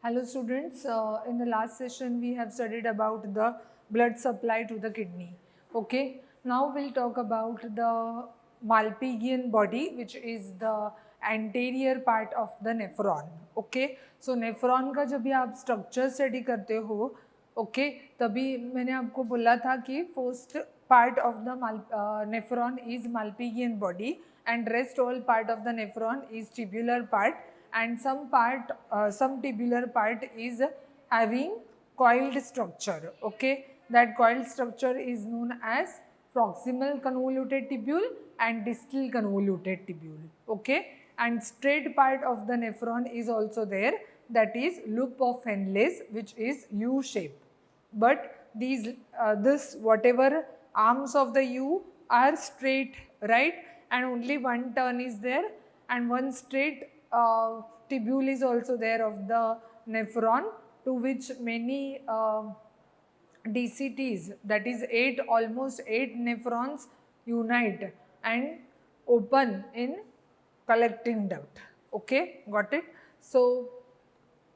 Hello students, in the last session we have studied about the blood supply to the kidney. Okay, now we'll talk about the Malpighian body, which is the anterior part of the nephron. Okay, so nephron का जब भी आप structure study करते हो, okay, तभी मैंने आपको बोला था कि first part of the nephron is Malpighian body and rest all part of the nephron is tubular part. And some tubular part is having coiled structure. Okay, that coiled structure is known as proximal convoluted tubule and distal convoluted tubule. Okay, and straight part of the nephron is also there, that is loop of Henle's, which is U shape. But this whatever arms of the U are straight, right, and only one turn is there, and one straight tubule is also there of the nephron, to which many DCTs, that is almost 8 nephrons unite and open in collecting duct. Okay, got it? So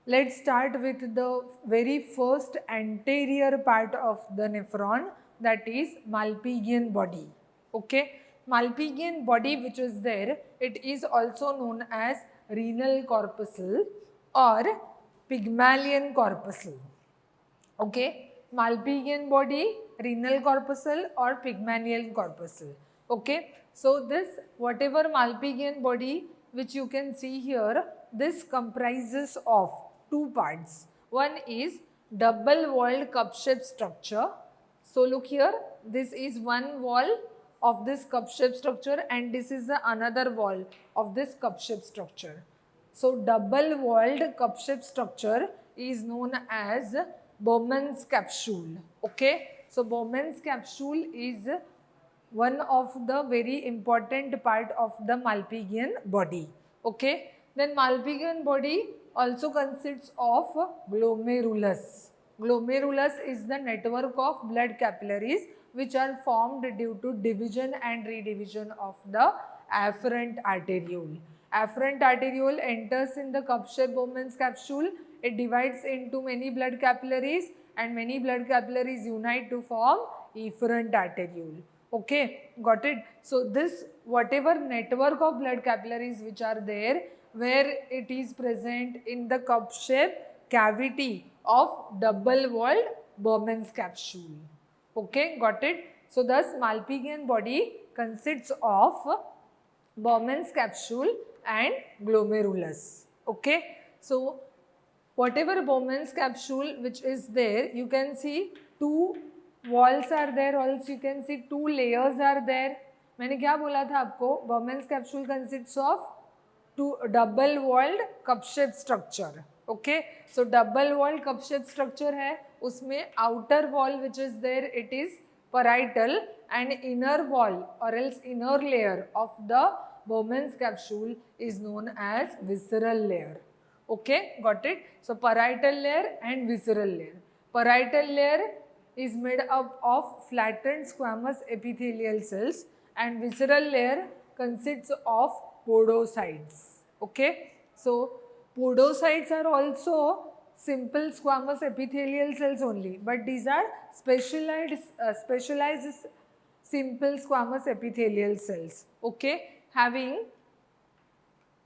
let's start with the very first anterior part of the nephron, that is Malpighian body. Okay, Malpighian body which is there, it is also known as renal corpuscle or Pygmalion corpuscle. Okay, Malpighian body, renal corpuscle or Pygmalion corpuscle. Okay, so this whatever Malpighian body which you can see here, this comprises of two parts. One is double walled cup shaped structure. So look here, this is one wall of this cup shaped structure and this is the another wall of this cup shaped structure. So double walled cup shaped structure is known as Bowman's capsule. Okay, so Bowman's capsule is one of the very important part of the Malpighian body. Okay, then Malpighian body also consists of glomerulus. Glomerulus is the network of blood capillaries which are formed due to division and redivision of the afferent arteriole. Afferent arteriole enters in the cup-shaped Bowman's capsule. It divides into many blood capillaries and many blood capillaries unite to form efferent arteriole. Okay, got it? So this whatever network of blood capillaries which are there, where it is present in the cup-shaped cavity of double-walled Bowman's capsule. Okay, got it? So thus Malpighian body consists of Bowman's capsule and glomerulus. Okay, so whatever Bowman's capsule which is there, you can see two walls are there, also you can see two layers are there. मैंने क्या बोला था आपको? Bowman's capsule consists of two double walled cup shaped structure. Okay, so double walled cup shaped structure है, उसमें outer wall which is there, it is parietal, and inner wall or else inner layer of the Bowman's capsule is known as visceral layer. Okay, got it? So parietal layer and visceral layer. Parietal layer is made up of flattened squamous epithelial cells and visceral layer consists of podocytes. Okay, so podocytes are also simple squamous epithelial cells only, but these are specialized simple squamous epithelial cells. Okay, having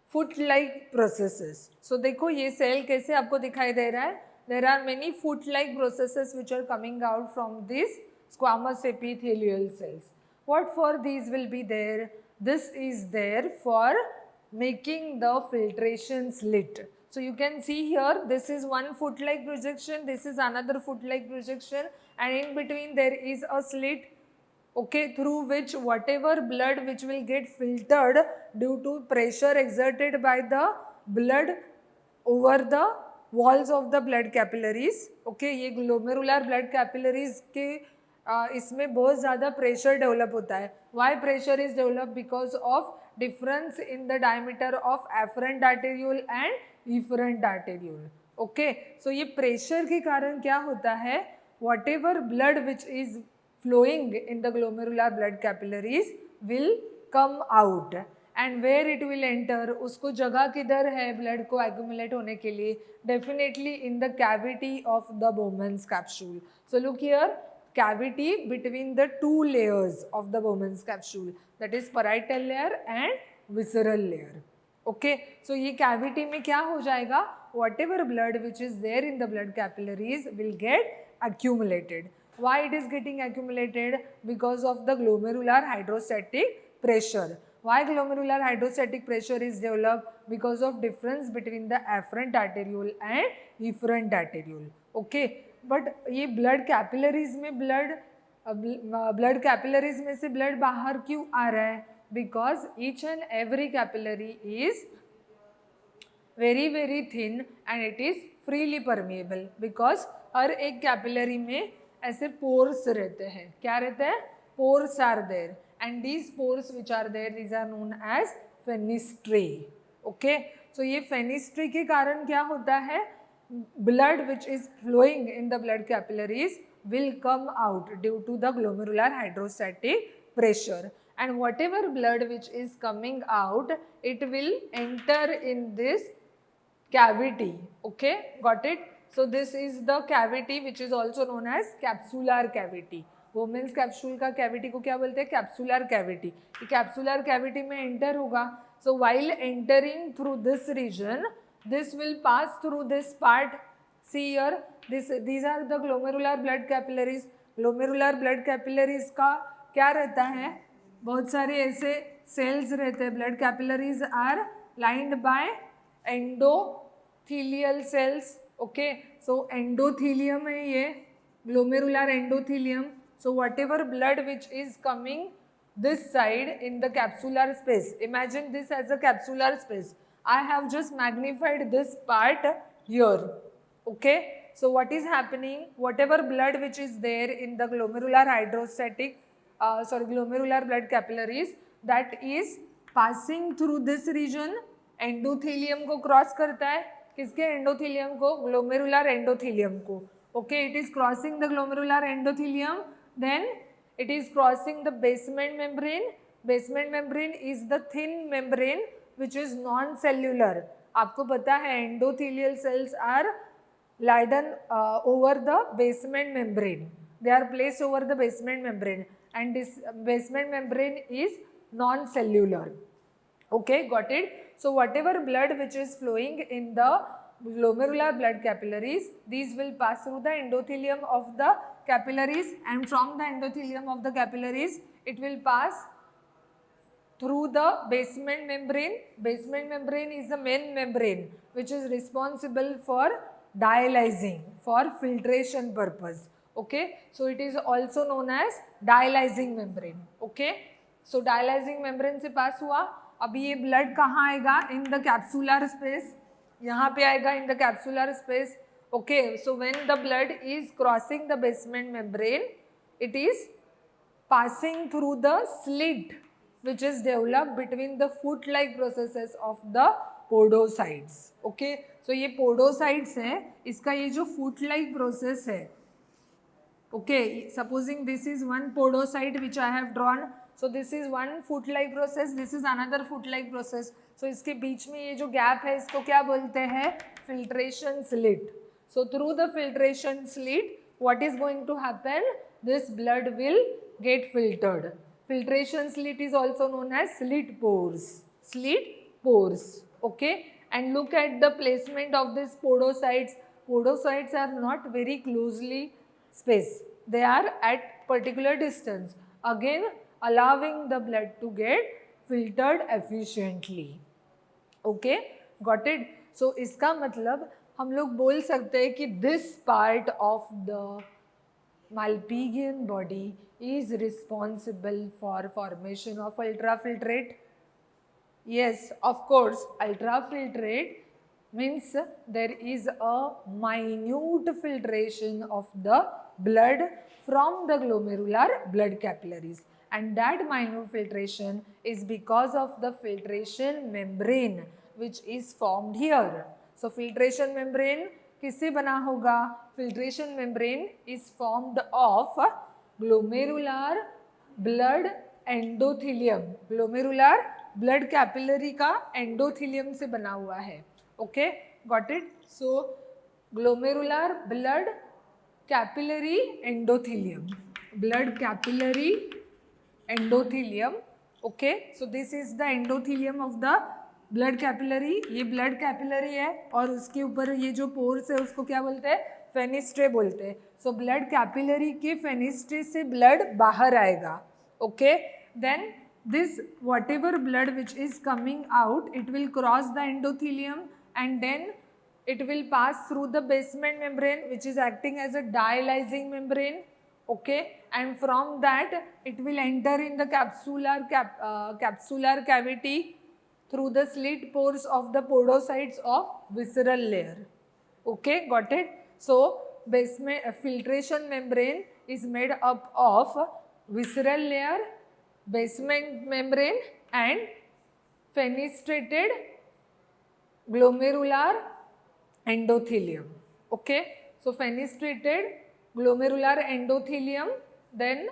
foot-like processes. So देखो ये cell कैसे आपको दिखाई दे रहा है? There are many foot-like processes which are coming out from these squamous epithelial cells. What for these will be there? This is there for making the filtration slit. So you can see here, this is one foot-like projection, this is another foot-like projection, and in between there is a slit. Okay, through which whatever blood which will get filtered due to pressure exerted by the blood over the walls of the blood capillaries. Okay, ये glomerular blood capillaries के इसमें बहुत ज़्यादा pressure develop होता है. Why pressure is developed? Because of difference in the diameter of afferent arteriole and efferent arteriole. Okay, so ये pressure के कारण क्या होता है? Whatever blood which is flowing in the glomerular blood capillaries will come out, and where it will enter, उसको जगह किधर है ब्लड को एक्यूमुलेट होने के लिए, definitely in the cavity of the Bowman's capsule. So look here, cavity between the two layers of the Bowman's capsule, that is parietal layer and visceral layer. Okay, so ये cavity में क्या हो जाएगा, whatever blood which is there in the blood capillaries will get accumulated. Why it is getting accumulated? Because of the glomerular hydrostatic pressure. Why glomerular hydrostatic pressure is developed? Because of difference between the afferent arteriole and efferent arteriole. Okay, but ये blood capillaries में blood capillaries में से blood बाहर क्यों आ रहा है? Because each and every capillary is very very thin and it is freely permeable. Because हर एक capillary में ऐसे पोर्स रहते हैं. क्या रहते हैं? Pores are there, and these pores which are there, these are known as fenestrae. Okay, so ये fenestrae के कारण क्या होता है? Blood which is flowing in the blood capillaries will come out due to the glomerular hydrostatic pressure, and whatever blood which is coming out, it will enter in this cavity. Okay, got it? So this is the cavity which is also known as capsular cavity. Bowman's capsule का cavity को क्या बोलते हैं? Capsular cavity. ये capsular cavity में enter होगा. So while entering through this region, this will pass through this part. See here, these are the glomerular blood capillaries. glomerular blood capillaries का क्या रहता है? बहुत सारे ऐसे सेल्स रहते हैं. blood capillaries are lined by endothelial cells. okay, so endothelium है ये, glomerular endothelium. So whatever blood which is coming this side in the capsular space, imagine this as a capsular space. I have just magnified this part here. Okay, so what is happening? Whatever blood which is there in the glomerular hydrostatic glomerular blood capillaries, that is passing through this region. Endothelium को cross करता है. किसके endothelium को? Glomerular endothelium को. Okay, it is crossing the glomerular endothelium, then it is crossing the basement membrane. Basement membrane is the thin membrane which is non-cellular. आपको पता है endothelial cells are laden over the basement membrane. They are placed over the basement membrane, and this basement membrane is non-cellular. Okay, got it? So whatever blood which is flowing in the glomerular blood capillaries, these will pass through the endothelium of the capillaries, and from the endothelium of the capillaries it will pass through the basement membrane. Basement membrane is the main membrane which is responsible for dialysing, for filtration purpose. Okay, so it is also known as dialysing membrane. Okay, so dialysing membrane से पास हुआ. अभी ये blood कहाँ आएगा? In the capsular space. यहाँ पे आएगा in the capsular space. Okay, so when the blood is crossing the basement membrane, it is passing through the slit which is developed between the foot like processes of the podocytes. Okay, so ये podocytes है, इसका ये जो foot like process है. Okay, supposing this is one podocyte which I have drawn. So this is one foot like process, this is another foot like process. So इसके बीच में ये जो gap है इसको क्या बोलते हैं? Filtration slit. So through the filtration slit, what is going to happen? This blood will get filtered. Filtration slit is also known as slit pores. Slit pores. Okay, and look at the placement of these podocytes. Podocytes are not very closely spaced. They are at particular distance. Again, allowing the blood to get filtered efficiently. Okay, got it? So इसका मतलब हम लोग बोल सकते हैं कि this part of the Malpighian body is responsible for formation of ultrafiltrate. Yes, of course, ultrafiltrate means there is a minute filtration of the blood from the glomerular blood capillaries, and that minute filtration is because of the filtration membrane which is formed here. So filtration membrane किससे बना होगा? Filtration membrane is formed of glomerular blood endothelium. Glomerular blood capillary का endothelium से बना हुआ है. Okay, got it. So glomerular blood capillary endothelium, blood capillary endothelium. Okay, so this is the endothelium of the blood capillary. ये blood capillary है और उसके ऊपर ये जो पोर्स है उसको क्या बोलते हैं? फेनिस्ट्रे बोलते हैं. सो ब्लड कैपिलरी के फेनिस्ट्रे से ब्लड बाहर आएगा. Okay, then this whatever blood which is coming out, it will cross the endothelium and then it will pass through the basement membrane which is acting as a dialysing membrane. Okay, and from that it will enter in the capsular cavity through the slit pores of the podocytes of visceral layer. Okay, got it. So basement filtration membrane is made up of visceral layer, basement membrane and fenestrated glomerular endothelium. Okay, so fenestrated glomerular endothelium, then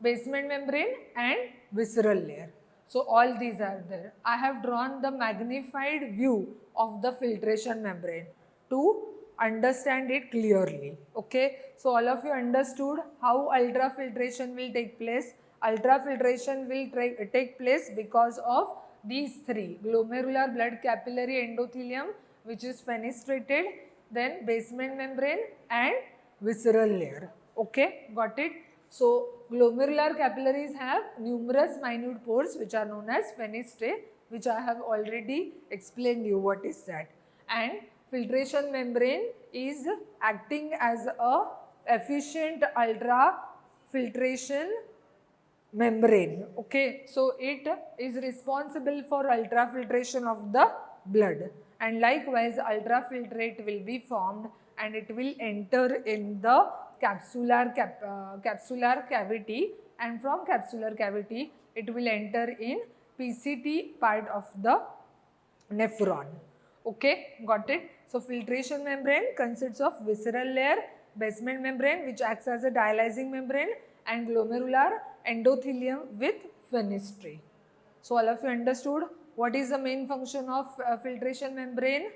basement membrane and visceral layer. So all these are there. I have drawn the magnified view of the filtration membrane to understand it clearly. Okay, so all of you understood how ultrafiltration will take place. Ultrafiltration will take place because of these three: glomerular blood capillary endothelium, which is fenestrated, then basement membrane and visceral layer. Okay, got it. So glomerular capillaries have numerous minute pores which are known as fenestrae, which I have already explained you what is that. And filtration membrane is acting as a efficient ultrafiltration membrane. Okay, so it is responsible for ultrafiltration of the blood, and likewise ultrafiltrate will be formed and it will enter in the capsular cavity, and from capsular cavity it will enter in PCT part of the nephron. Okay, got it. So filtration membrane consists of visceral layer, basement membrane which acts as a dialysing membrane, and glomerular endothelium with fenestrae. So all of you understood what is the main function of filtration membrane?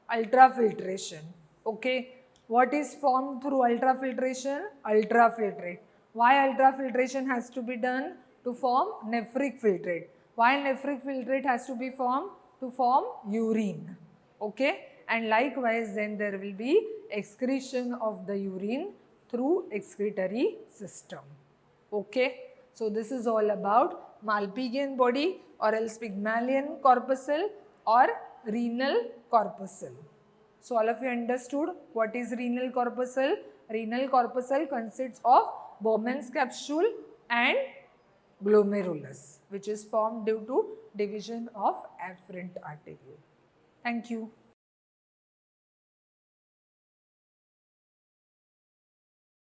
Ultrafiltration. Okay, what is formed through ultrafiltration? Ultrafiltrate. Why ultrafiltration has to be done? To form nephric filtrate. Why nephric filtrate has to be formed? To form urine. Okay, and likewise then there will be excretion of the urine through excretory system. Okay, so this is all about Malpighian body or else Pygmalion corpuscle or renal corpuscle. So all of you understood what is renal corpuscle? Renal corpuscle consists of Bowman's capsule and glomerulus, which is formed due to division of afferent arteriole. Thank you.